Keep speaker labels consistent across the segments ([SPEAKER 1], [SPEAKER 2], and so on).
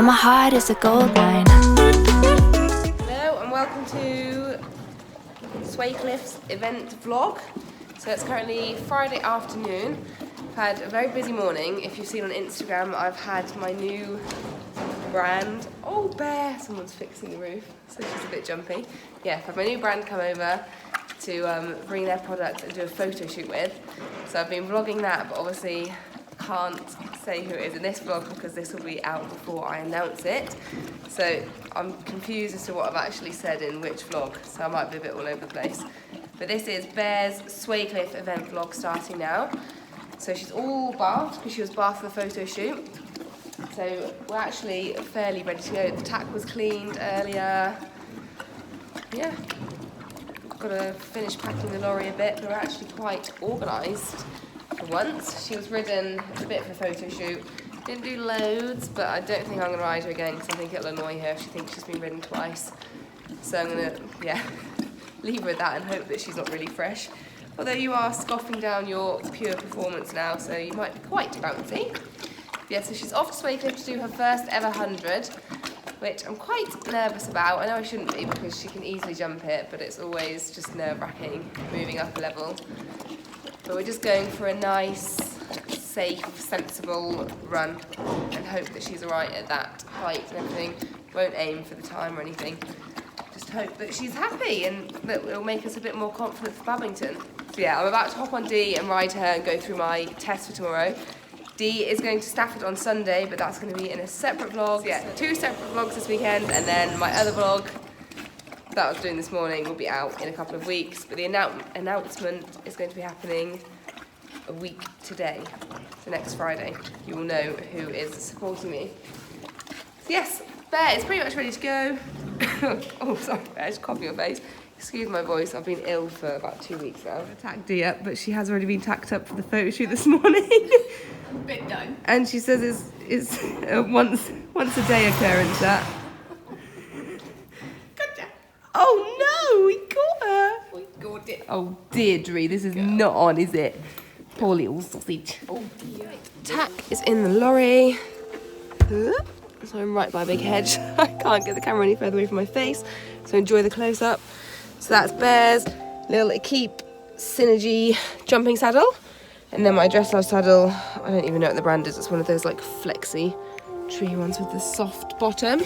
[SPEAKER 1] my heart is a gold mine.
[SPEAKER 2] Hello and welcome to Swalcliffe's event vlog. So it's currently Friday afternoon. I've had a very busy morning. If you've seen on Instagram, I've had my new brand. Oh, bear! Someone's fixing the roof, so she's a bit jumpy. Yeah, I've had my new brand come over to bring their product and do a photo shoot with. So I've been vlogging that, but obviously can't say who it is in this vlog because this will be out before I announce it. So I'm confused as to what I've actually said in which vlog, so I might be a bit all over the place. But this is Bear's Swalcliffe event vlog starting now. So she's all bathed because she was bathed for the photo shoot. So we're actually fairly ready to go. The tack was cleaned earlier. Yeah. Got to finish packing the lorry a bit, but we're actually quite organised for once. She was ridden a bit for the photo shoot. Didn't do loads, but I don't think I'm going to ride her again because I think it'll annoy her if she thinks she's been ridden twice. So I'm going to, leave her with that and hope that she's not really fresh. Although you are scoffing down your pure performance now, so you might be quite bouncy. Yeah, so she's off to Swalcliffe to do her first ever 100, which I'm quite nervous about. I know I shouldn't be because she can easily jump it, but it's always just nerve-wracking moving up a level. But we're just going for a nice, safe, sensible run and hope that she's alright at that height and everything. Won't aim for the time or anything. Just hope that she's happy and that it'll make us a bit more confident for Babington. So yeah, I'm about to hop on Dee and ride her and go through my test for tomorrow. Dee is going to Stafford on Sunday, but that's going to be in a separate vlog. So yeah, 2 separate vlogs this weekend, and then my other vlog that I was doing this morning will be out in a couple of weeks. But the announcement is going to be happening a week today. So next Friday, you will know who is supporting me. So yes, Bear is pretty much ready to go. Oh, sorry, Bear, just cough in your face. Excuse my voice, I've been ill for about 2 weeks now. I've tacked Dee up, but she has already been tacked up for the photo shoot this morning.
[SPEAKER 3] Bit done.
[SPEAKER 2] And she says it's a once a day occurrence, that.
[SPEAKER 3] Gotcha.
[SPEAKER 2] Oh no, we got her.
[SPEAKER 3] We got it.
[SPEAKER 2] Oh Deirdre, this is not on, is it? Poor little sausage.
[SPEAKER 3] Oh dear.
[SPEAKER 2] Tack is in the lorry. So I'm right by a big hedge. I can't get the camera any further away from my face, so enjoy the close-up. So that's Bear's little Keep Synergy jumping saddle. And then my dressage saddle, I don't even know what the brand is. It's one of those like flexi tree ones with the soft bottom.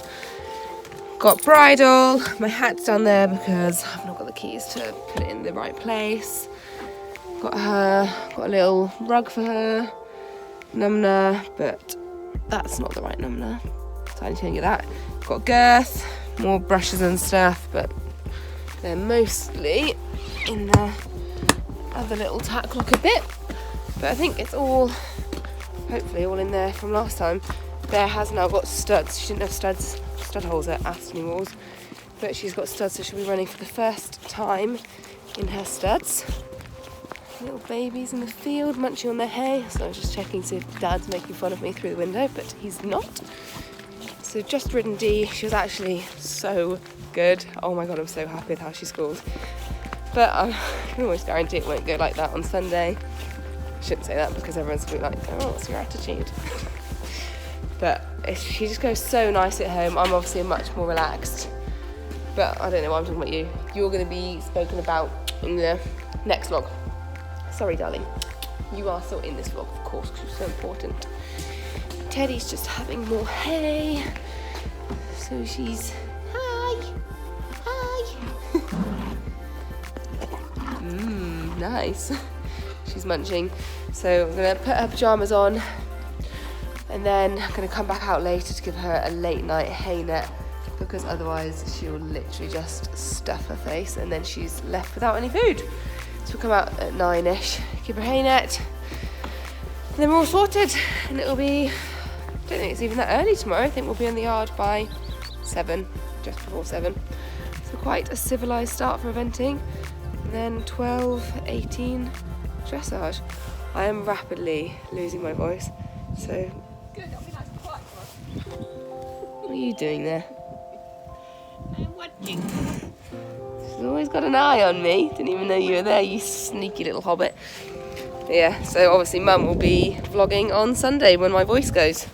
[SPEAKER 2] Got bridle. My hat's down there because I've not got the keys to put it in the right place. Got a little rug for her. Numner, but that's not the right numner. So I need to go get that. Got girth, more brushes and stuff, but they're mostly in the other little tack locker bit. But I think it's all, hopefully all in there from last time. Bear has now got studs. She didn't have stud holes at Aston Walls, but she's got studs, so she'll be running for the first time in her studs. Little babies in the field munching on their hay. So I was just checking to see if Dad's making fun of me through the window, but he's not. So just ridden Dee. She was actually so good. Oh my God, I'm so happy with how she scored. But I can almost guarantee it won't go like that on Sunday. I shouldn't say that because everyone's going to be like, oh, what's your attitude? But she just goes so nice at home. I'm obviously much more relaxed. But I don't know why I'm talking about you. You're going to be spoken about in the next vlog. Sorry, darling. You are still in this vlog, of course, because you're so important. Teddy's just having more hay. So she's... Hi! Nice. She's munching. So I'm going to put her pyjamas on and then I'm going to come back out later to give her a late night hay net because otherwise she'll literally just stuff her face and then she's left without any food. So we'll come out at 9ish, give her a hay net, and then we're all sorted and it'll be, I don't think it's even that early tomorrow. I think we'll be in the yard by 7, just before 7. So quite a civilised start for eventing. And then 12, 18 dressage. I am rapidly losing my voice, so...
[SPEAKER 3] Good, I'll be nice and quiet for us.
[SPEAKER 2] What are you doing there?
[SPEAKER 3] I'm watching.
[SPEAKER 2] She's always got an eye on me. Didn't even know you were there, you sneaky little hobbit. But yeah, so obviously Mum will be vlogging on Sunday when my voice goes.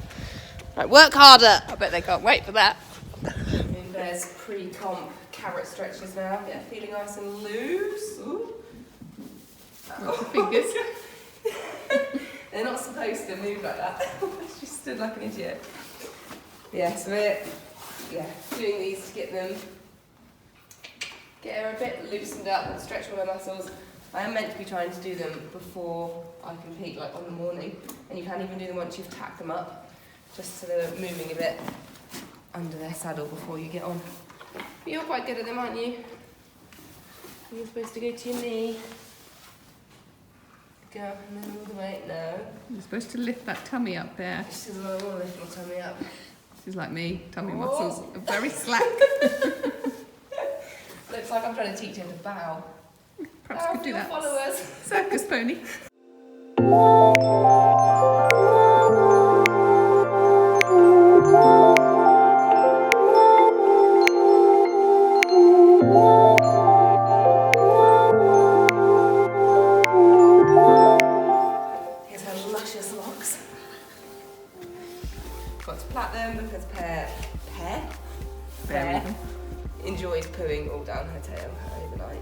[SPEAKER 2] Right, work harder.
[SPEAKER 3] I bet they can't wait for that.
[SPEAKER 2] And there's pre-comp carrot stretches now. Yeah, feeling nice and loose. Ooh.
[SPEAKER 3] Lots of fingers.
[SPEAKER 2] They're not supposed to move like that. She stood like an idiot. Yeah, so we're doing these to get her a bit loosened up and stretch all her muscles. I am meant to be trying to do them before I compete, like on the morning, and you can even do them once you've tacked them up, just so they're moving a bit under their saddle before you get on. But you're quite good at them, aren't you? You're supposed to go to your knee. Go and then all the way. No.
[SPEAKER 3] You're supposed to lift that tummy up there.
[SPEAKER 2] This is what I want to lift my tummy up.
[SPEAKER 3] This is like me. Tummy muscles are very slack.
[SPEAKER 2] Looks like I'm trying to teach her to bow.
[SPEAKER 3] Perhaps could do that.
[SPEAKER 2] Followers.
[SPEAKER 3] Circus pony.
[SPEAKER 2] Here's her luscious locks. Got to plait them because Pear enjoyed pooing all down her tail overnight.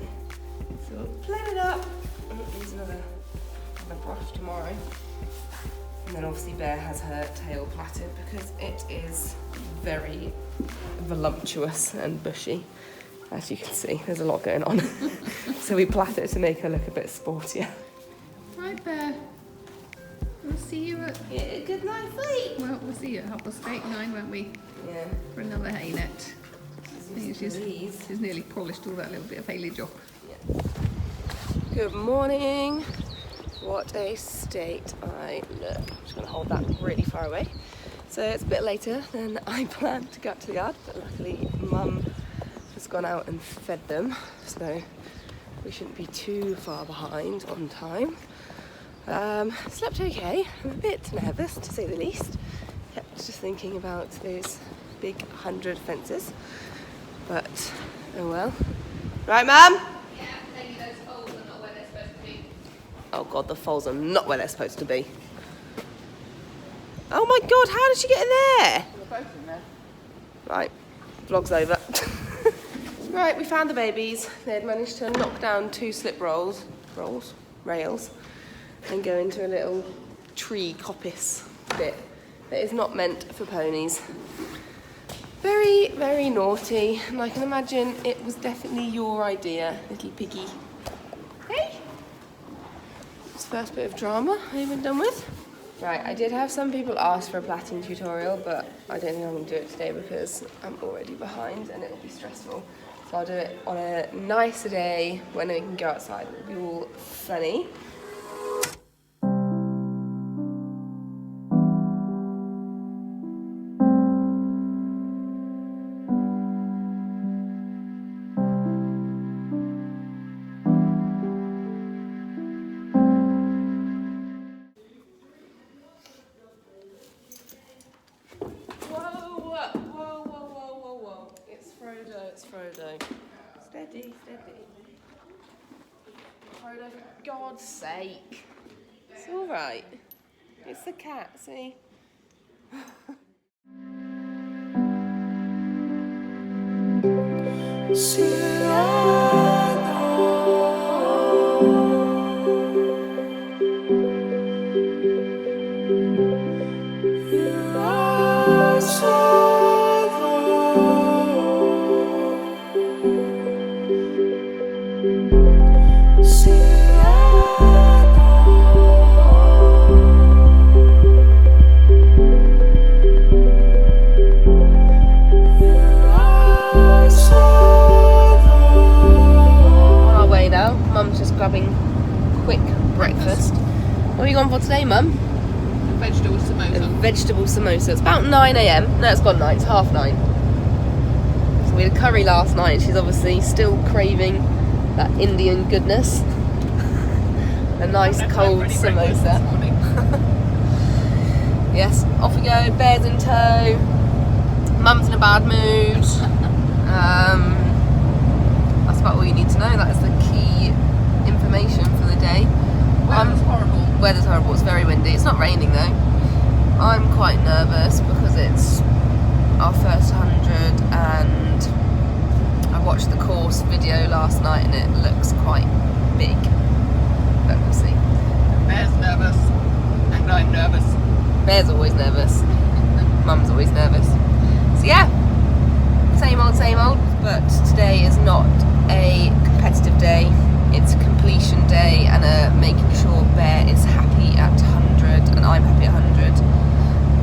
[SPEAKER 2] So we'll plait it up. Use another brush tomorrow. And then obviously Bear has her tail plaited because it is very voluptuous and bushy. As you can see, there's a lot going on. So we plait it to make her look a bit sportier.
[SPEAKER 3] Right there. We'll see you at...
[SPEAKER 2] Yeah, good night, sleep.
[SPEAKER 3] Well, we'll see you at 9:30, won't we?
[SPEAKER 2] Yeah.
[SPEAKER 3] For another hay net. I think she's nearly polished all that little bit of haylage off.
[SPEAKER 2] Yeah. Good morning. What a state I look. I'm just going to hold that really far away. So it's a bit later than I planned to go up to the yard, but luckily Mum has gone out and fed them, so we shouldn't be too far behind on time. Slept okay. I'm a bit nervous, to say the least. Kept just thinking about those big 100 fences, but oh well. Right, Mum?
[SPEAKER 3] Yeah, maybe those holes are not where they're supposed to be.
[SPEAKER 2] Oh God, the foals are not where they're supposed to be. Oh my God, how did she get in there?
[SPEAKER 3] They're both in there.
[SPEAKER 2] Right, vlog's over. Right, we found the babies. They had managed to knock down 2 slip rails, and go into a little tree coppice bit that is not meant for ponies. Very, very naughty, and I can imagine it was definitely your idea, little piggy. Hey! It's the first bit of drama I've been done with. Right, I did have some people ask for a plaiting tutorial, but I don't think I'm going to do it today because I'm already behind and it'll be stressful. So I'll do it on a nicer day when we can go outside. It'll be all sunny. It's Frodo. Steady, steady. Frodo, for God's sake. It's alright. It's the cat, see? Grabbing quick breakfast. What are you going for today, Mum?
[SPEAKER 3] A vegetable samosa.
[SPEAKER 2] A vegetable samosa. It's about 9 AM. No, it's gone 9. It's 9:30. So we had a curry last night. She's obviously still craving that Indian goodness. A nice cold samosa. Yes, off we go. Bear's in tow. Mum's in a bad mood. That's about all you need to know. That is the key information for the day.
[SPEAKER 3] Weather's horrible.
[SPEAKER 2] Weather's horrible. It's very windy. It's not raining though. I'm quite nervous because it's our first 100 and I watched the course video last night and it looks quite big, but we'll see.
[SPEAKER 3] Bear's nervous, and I'm nervous.
[SPEAKER 2] Bear's always nervous. Mum's always nervous. So yeah, same old, but today is not a competitive day. It's a completion day and making sure Bear is happy at 100 and I'm happy at 100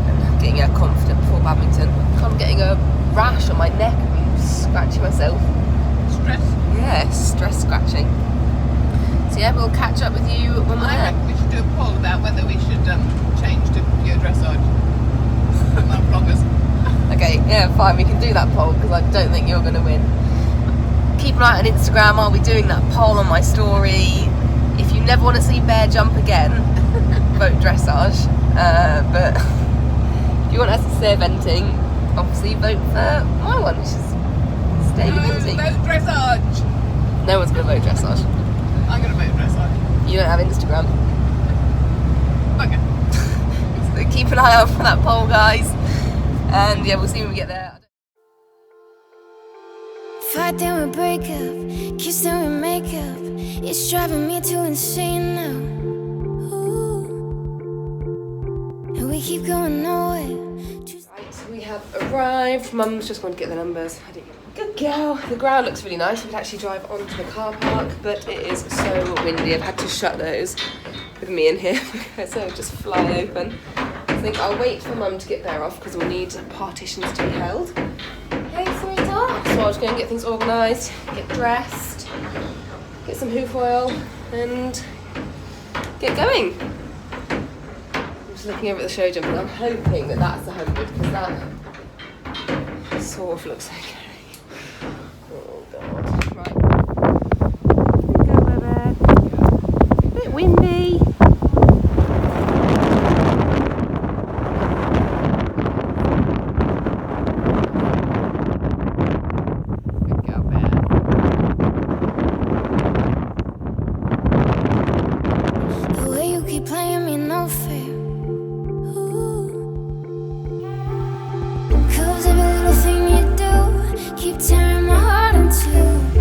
[SPEAKER 2] and getting her confident before badminton. I'm getting a rash on my neck and scratching myself.
[SPEAKER 3] Stress?
[SPEAKER 2] Yeah, stress scratching. So yeah, we'll catch up with you when we're
[SPEAKER 3] I
[SPEAKER 2] there.
[SPEAKER 3] reckon we should do a poll about whether we should change to pure dressage. Our vloggers.
[SPEAKER 2] Okay, yeah, fine, we can do that poll because I don't think you're going to win. Keep an eye on Instagram, I'll be doing that poll on my story. If you never want to see Bear jump again, vote dressage. But if you want us to stay eventing, obviously vote for my one, which is staying eventing.
[SPEAKER 3] Vote dressage.
[SPEAKER 2] No one's going to vote dressage.
[SPEAKER 3] I'm going to vote dressage.
[SPEAKER 2] You don't have Instagram.
[SPEAKER 3] Okay.
[SPEAKER 2] So keep an eye out for that poll, guys. And yeah, we'll see when we get there.
[SPEAKER 1] Fight then we break up, kiss then we make up. It's driving me too insane now. Ooh. And we keep going nowhere.
[SPEAKER 2] Right, we have arrived. Mum's just gone to get the numbers. Good girl. The ground looks really nice. We could actually drive onto the car park, but it is so windy. I've had to shut those with me in here, so just fly open. I think I'll wait for Mum to get there off because we'll need partitions to be held. Hey, sweetheart. So I'll just go and get things organised, get dressed, get some hoof oil, and get going. I'm just looking over at the show jump and I'm hoping that that's 100 because that sort of looks okay. Oh god. Right. Go over there. A bit windy.
[SPEAKER 3] Good girl, Bear.
[SPEAKER 1] The way you keep playing me no fair. Ooh. 'Cause every little thing you do keep tearing my heart in two.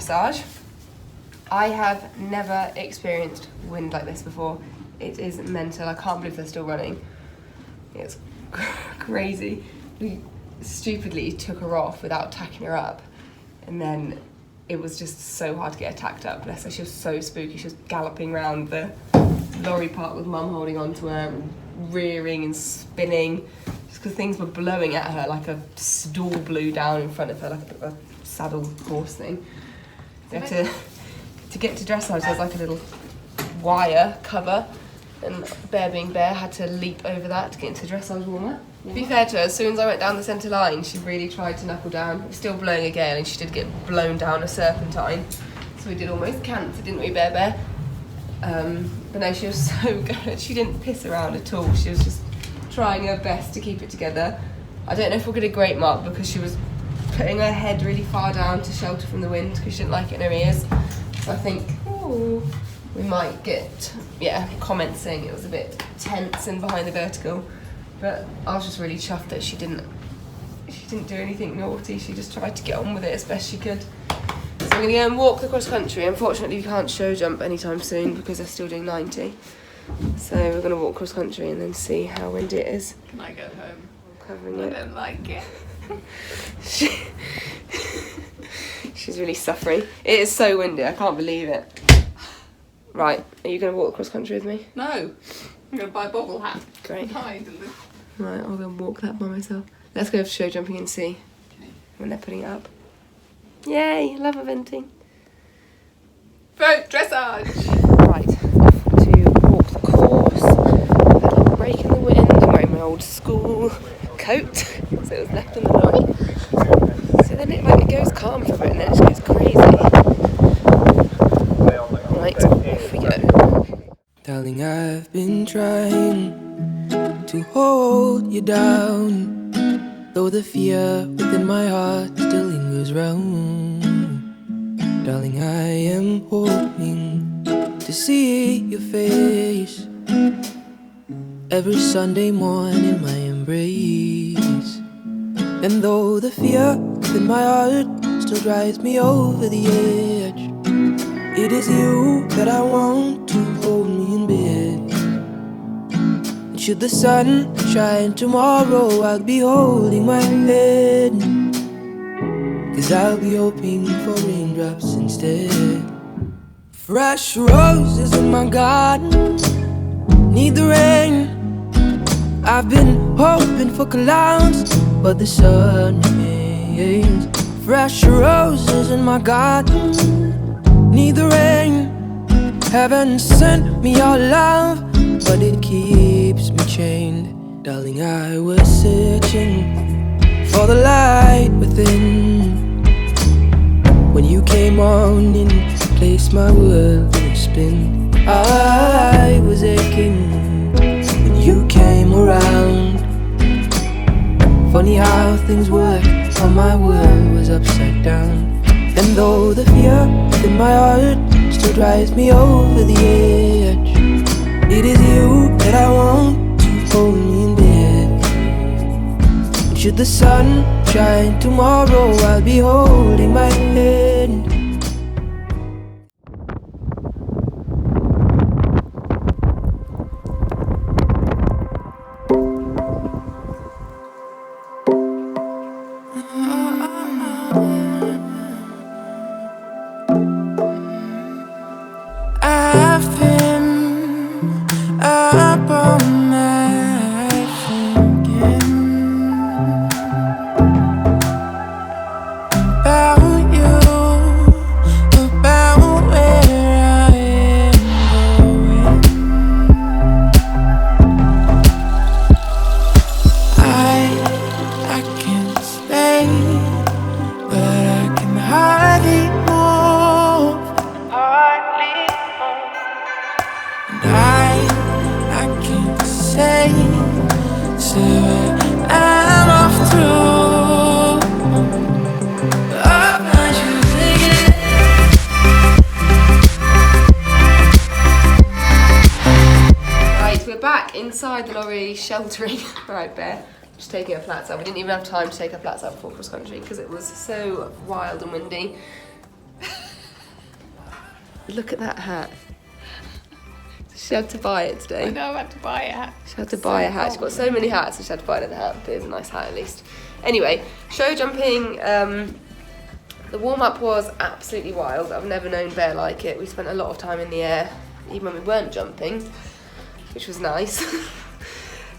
[SPEAKER 2] dressage. I have never experienced wind like this before. It is mental. I can't believe they're still running. It's crazy. We stupidly took her off without tacking her up, and then it was just so hard to get her tacked up. Bless her, she was so spooky. She was galloping around the lorry park with Mum holding on to her, rearing and spinning, just because things were blowing at her like a stall blew down in front of her, like a saddle horse thing. We had to get to dressage, there's like a little wire cover, and Bear being Bear had to leap over that to get into dressage warmer. To be fair to her, as soon as I went down the centre line, she really tried to knuckle down. It was still blowing a gale and she did get blown down a serpentine. So we did almost cancer, didn't we, Bear? But no, she was so good. She didn't piss around at all. She was just trying her best to keep it together. I don't know if we'll get a great mark because she was putting her head really far down to shelter from the wind because she didn't like it in her ears. So I think, we might get, comments saying it was a bit tense and behind the vertical. But I was just really chuffed that she didn't do anything naughty. She just tried to get on with it as best she could. So we're going to go and walk the cross country. Unfortunately, we can't show jump anytime soon because they're still doing 90. So we're going to walk cross country and then see how windy it is.
[SPEAKER 3] Can I go home?
[SPEAKER 2] I'm covering
[SPEAKER 3] I
[SPEAKER 2] it.
[SPEAKER 3] don't like it.
[SPEAKER 2] She's really suffering. It is so windy, I can't believe it. Right, are you going to walk the cross country with me?
[SPEAKER 3] No. I'm going to buy a bobble hat.
[SPEAKER 2] Great.
[SPEAKER 3] Hide and live.
[SPEAKER 2] Right, I'll go and walk that by myself. Let's go show jumping and see
[SPEAKER 3] Okay.
[SPEAKER 2] when they're putting it up. Yay, love eventing.
[SPEAKER 3] Vote dressage!
[SPEAKER 2] Right, off to walk the course. A little break in the wind. I'm wearing my old school coat, so it was left in the lorry. So then it goes calm for a bit and then it just goes crazy. Right, off we go.
[SPEAKER 4] Darling, I've been trying to hold you down, though the fear within my heart still lingers round. Darling, I am hoping to see your face every Sunday morning in my embrace. And though the fear within my heart still drives me over the edge, it is you that I want to hold me in bed. And should the sun shine tomorrow, I'll be holding my head, 'cause I'll be hoping for raindrops instead. Fresh roses in my garden need the rain. I've been hoping for clouds, but the sun remains. Fresh roses in my garden need the rain. Heaven sent me your love, but it keeps me chained. Darling, I was searching for the light within when you came on and placed my world in a spin. I was aching when you came around. Funny how things work, how my world was upside down. And though the fear in my heart still drives me over the edge, it is you that I want to hold me in bed. And should the sun shine tomorrow, I'll be holding my head. I've been up all night thinking about you, about where I am going. I can't stay, but I can hardly move. I can't say where I'm off to. I should take it.
[SPEAKER 2] Right, we're back inside the lorry sheltering. Right, Bear, just taking our flats up. We didn't even have time to take our flats up before cross country because it was so wild and windy. Look at that hat. She had to buy it today.
[SPEAKER 3] I know, I had to buy a hat.
[SPEAKER 2] She had to buy a hat. She's got so many hats, so she had to buy another hat. But it was a nice hat at least. Anyway, show jumping. The warm-up was absolutely wild. I've never known Bear like it. We spent a lot of time in the air, even when we weren't jumping, which was nice.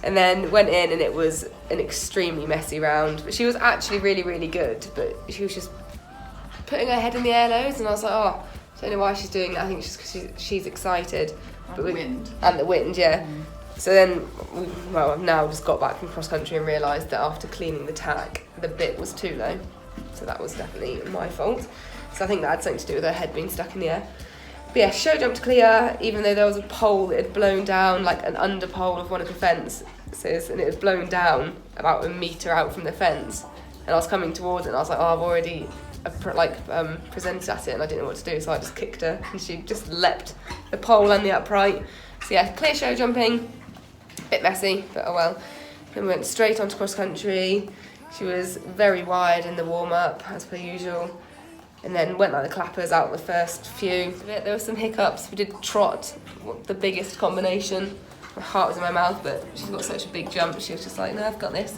[SPEAKER 2] And then went in, and it was an extremely messy round. But she was actually really, really good. But she was just putting her head in the air loads, and I was like, oh, I don't know why she's doing that. I think it's just because she's excited.
[SPEAKER 3] And the wind.
[SPEAKER 2] And the wind, yeah. So then, I've now just got back from cross country and realised that after cleaning the tack, the bit was too low. So that was definitely my fault. So I think that had something to do with her head being stuck in the air. But yeah, show jumped clear, even though there was a pole that had blown down, like an under pole of one of the fences, and it was blown down about a metre out from the fence. And I was coming towards it, and I was like, oh, I've already presented at it, and I didn't know what to do, so I just kicked her, and she just leapt the pole and the upright. So yeah, clear show jumping, bit messy, but oh well. Then we went straight onto cross country. She was very wide in the warm-up, as per usual. And then went like the clappers out the first few. There were some hiccups. We did trot, the biggest combination. My heart was in my mouth, but she's got such a big jump. She was just like, no, I've got this.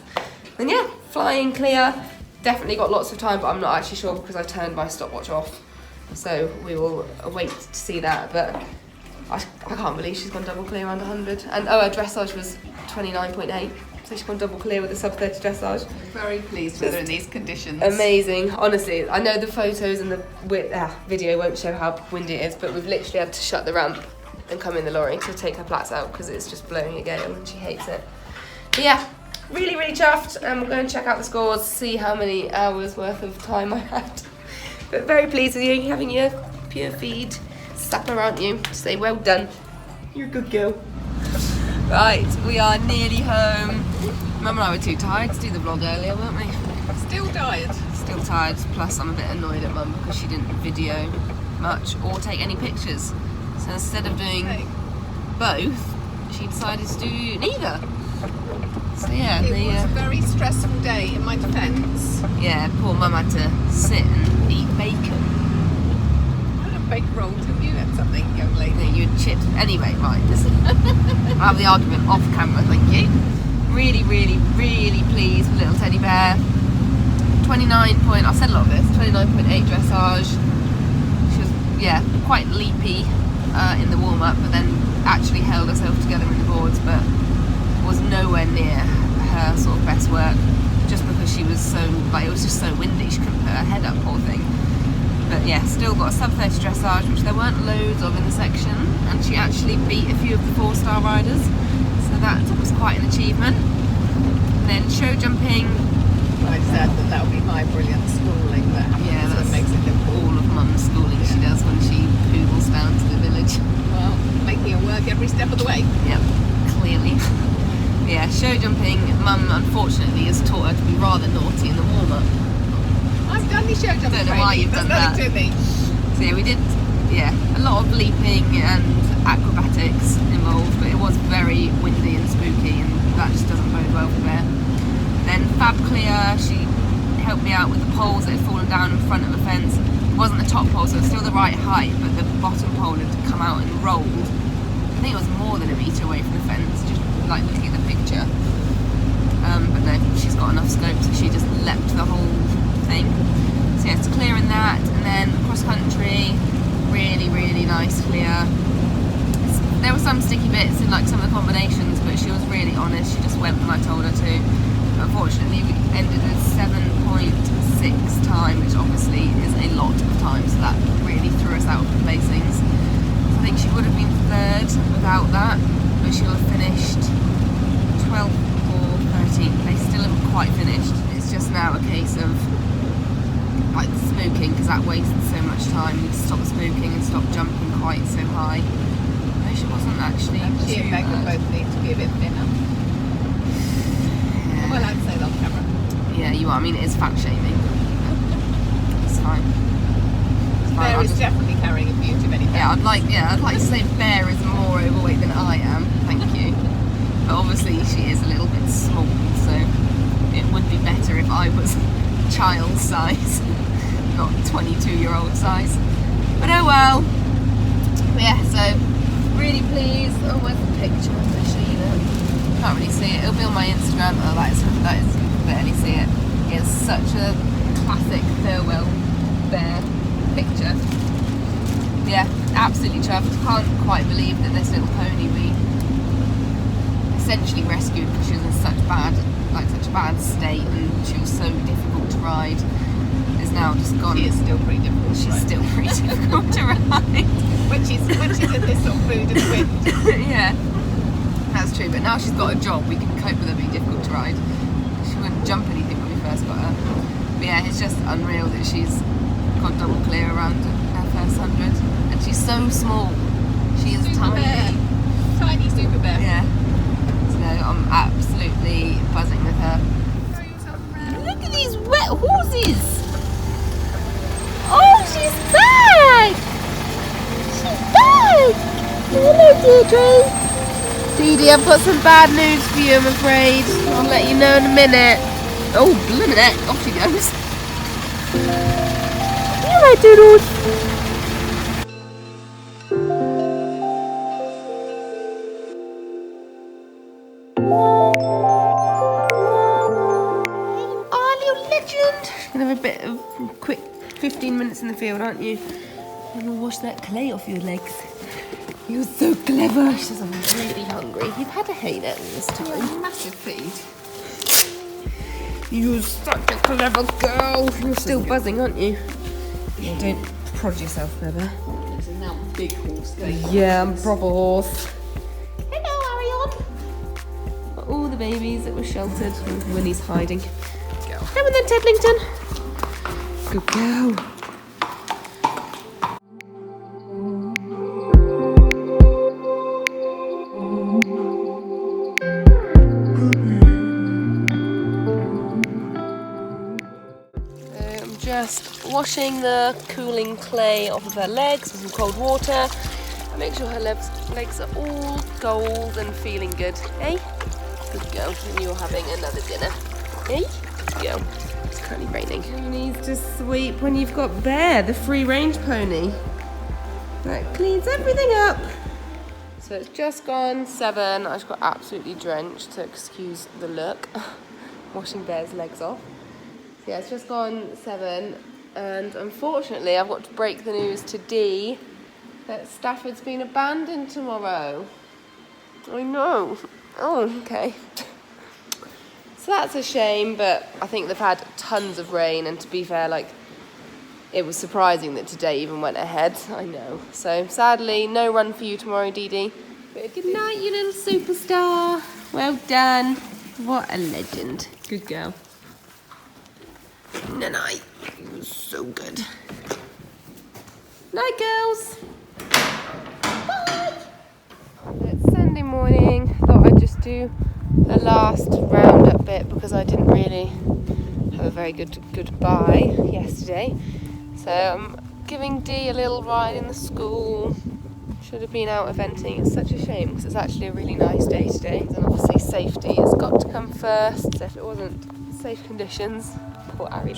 [SPEAKER 2] And yeah, flying clear. Definitely got lots of time, but I'm not actually sure because I turned my stopwatch off. So we will wait to see that. But I can't believe she's gone double clear around 100. And oh, her dressage was 29.8. So she's gone double clear with the sub 30 dressage.
[SPEAKER 3] Very pleased with her in these conditions.
[SPEAKER 2] Amazing, honestly. I know the photos and the video won't show how windy it is, but we've literally had to shut the ramp and come in the lorry to take her plats out because it's just blowing a gale and she hates it. But yeah, really, really chuffed. And we'll go and check out the scores, see how many hours worth of time I had. But very pleased with you having your pure feed sapper, aren't you? Say well done. You're a good girl. Right, we are nearly home. Mum and I were too tired to do the vlog earlier, weren't we?
[SPEAKER 3] Still tired.
[SPEAKER 2] Still tired, plus I'm a bit annoyed at Mum because she didn't video much or take any pictures. So instead of doing both, she decided to do neither. So yeah,
[SPEAKER 3] it was a very stressful day in my defence.
[SPEAKER 2] Yeah, poor Mum had to sit and eat bacon.
[SPEAKER 3] I had a bake roll, didn't you? Had something, young lady.
[SPEAKER 2] No, you had chips. Anyway, right, listen. I'll have the argument off camera, thank you. Really, really, really pleased with little teddy bear. 29 point, I've said a lot of this, 29.8 dressage. She was, yeah, quite leapy in the warm-up, but then actually held herself together in the boards, but was nowhere near her sort of best work, just because she was so, like, it was just so windy, she couldn't put her head up, poor thing. But yeah, still got a sub 30 dressage, which there weren't loads of in the section, and she actually beat a few of the 4-star riders, so that was quite an achievement. And then show jumping.
[SPEAKER 3] I said that would be my brilliant schooling, but
[SPEAKER 2] yeah,
[SPEAKER 3] that's what makes it difficult.
[SPEAKER 2] All of Mum's schooling she does when she poodles down to the village.
[SPEAKER 3] Well, making her work every step of the way.
[SPEAKER 2] Yep, clearly. Yeah, show jumping, Mum unfortunately has taught her to be rather naughty in the warm-up.
[SPEAKER 3] I've done the show jumping.
[SPEAKER 2] Don't know why you've done that.
[SPEAKER 3] To me.
[SPEAKER 2] So yeah, we did, a lot of leaping and acrobatics involved, but it was very windy and spooky, and that just doesn't bode well for Bear. Then Fab Clear, she helped me out with the poles that had fallen down in front of the fence. It wasn't the top pole, so it was still the right height, but the bottom pole had come out and rolled. I think it was more than a metre away from the fence, just like looking at the picture. But no, she's got enough scope, so she just leapt the whole thing. So yeah, it's clearing that, and then cross country, really, really nice clear. There were some sticky bits in like some of the combinations, but she was really honest. She just went when I told her to. Unfortunately, we ended with 7.6 time, which obviously is a lot of time, so that really threw us out of the placings. So I think she would have been third without that, but she'll have finished 12th or 13th. They still haven't quite finished. It's just now a case of like spooking, because that wasted so much time. We stopped spooking and stopped jumping quite so high. No, she wasn't actually
[SPEAKER 3] She and Meg both need to be a bit thinner.
[SPEAKER 2] Yeah.
[SPEAKER 3] Well, I'd say that on camera.
[SPEAKER 2] Yeah, you are. I mean, it is fat shaming. It's fine. It's fine.
[SPEAKER 3] Bear
[SPEAKER 2] I'll
[SPEAKER 3] is
[SPEAKER 2] just-
[SPEAKER 3] definitely carrying a few too many
[SPEAKER 2] Yeah,
[SPEAKER 3] pounds.
[SPEAKER 2] I'd like to say Bear is more overweight than I am. Thank you. But obviously she is a little bit small, so it would be better if I was child size, not 22-year-old size. But oh well. But yeah, so really pleased. Oh, where's the picture? I'll show you that. Can't really see it. It'll be on my Instagram. Oh, that is you can barely see it. It's such a classic farewell bear picture. Yeah, absolutely chuffed. Can't quite believe that this little pony we essentially rescued because she was in such a bad state and she was so difficult to ride. Is now just gone.
[SPEAKER 3] She is still pretty difficult.
[SPEAKER 2] She's still pretty difficult to ride.
[SPEAKER 3] When she's in this sort of mood and wind.
[SPEAKER 2] Yeah, that's true. But now she's got a job, we can cope with her being difficult to ride. She wouldn't jump anything when we first got her. But yeah, it's just unreal that she's got double clear around her first 100, and she's so small. She is
[SPEAKER 3] Super
[SPEAKER 2] tiny.
[SPEAKER 3] bear. Tiny super bear.
[SPEAKER 2] Yeah. So I'm absolutely buzzing with her.
[SPEAKER 3] Throw yourself around.
[SPEAKER 2] Look at these wet horses. Oh, she's back! She's back! Hello, Deirdre. Dee Dee, I've got some bad news for you, I'm afraid. I'll let you know in a minute. Oh, blimmin' it. Off she goes. You right, Doodles? Oh, little legend. You're gonna have a bit of quick 15 minutes in the field, aren't you? And we'll wash that clay off your legs. You're so clever. She says I'm really hungry. You've had a hay net this time.
[SPEAKER 3] Massive feed.
[SPEAKER 2] You're such a clever girl. You're still buzzing, aren't you? Yeah, don't prod yourself, Clever.
[SPEAKER 3] There's a now big horse.
[SPEAKER 2] Yeah, I'm a proper horse. Hello, Arion. All the babies that were sheltered. Winnie's hiding.
[SPEAKER 3] Go.
[SPEAKER 2] Come on then, Tedlington. Good girl. Just washing the cooling clay off of her legs with some cold water. Make sure her legs are all gold and feeling good. Eh? Good girl. And you're having another dinner. Eh? Good girl. It's currently raining. Who needs to sweep when you've got Bear, the free range pony? That cleans everything up. So it's just gone 7. I just got absolutely drenched, so excuse the look. Washing Bear's legs off. Yeah, it's just gone 7, and unfortunately I've got to break the news to Dee that Stafford's been abandoned tomorrow. I know. Oh, okay. So that's a shame, but I think they've had tons of rain, and to be fair, like, it was surprising that today even went ahead. I know. So sadly, no run for you tomorrow, Dee Dee. But good night, you little superstar. Well done. What a legend. Good girl. Night. It was so good. Night, girls. Bye. It's Sunday morning. Thought I'd just do the last roundup bit because I didn't really have a very good goodbye yesterday. So I'm giving Dee a little ride in the school. Should have been out eventing. It's such a shame because it's actually a really nice day today. And obviously safety has got to come first. So if it wasn't safe conditions, poor Ari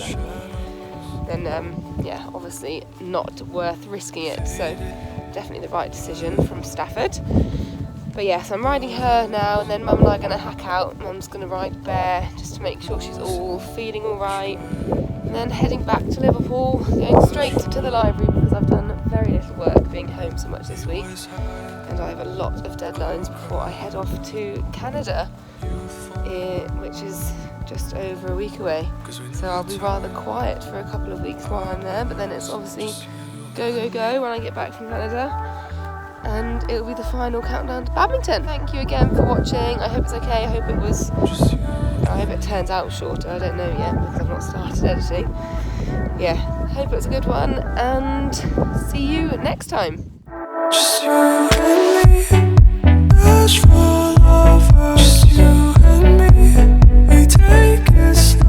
[SPEAKER 2] then yeah, obviously not worth risking it. So definitely the right decision from Stafford. But yes, I'm riding her now, and then Mum and I are going to hack out. Mum's going to ride Bear just to make sure she's all feeling all right. And then heading back to Liverpool, going straight to the library because I've done very little work being home so much this week. And I have a lot of deadlines before I head off to Canada, which is just over a week away. So I'll be rather quiet for a couple of weeks while I'm there, but then it's obviously go when I get back from Canada. And it'll be the final countdown to Badminton. Thank you again for watching. I hope it's okay. I hope it turns out shorter. I don't know yet because I've not started editing. Yeah, hope it's a good one, and see you next time.
[SPEAKER 4] Just you and me, bashful lovers. Just you and me, we take it slow.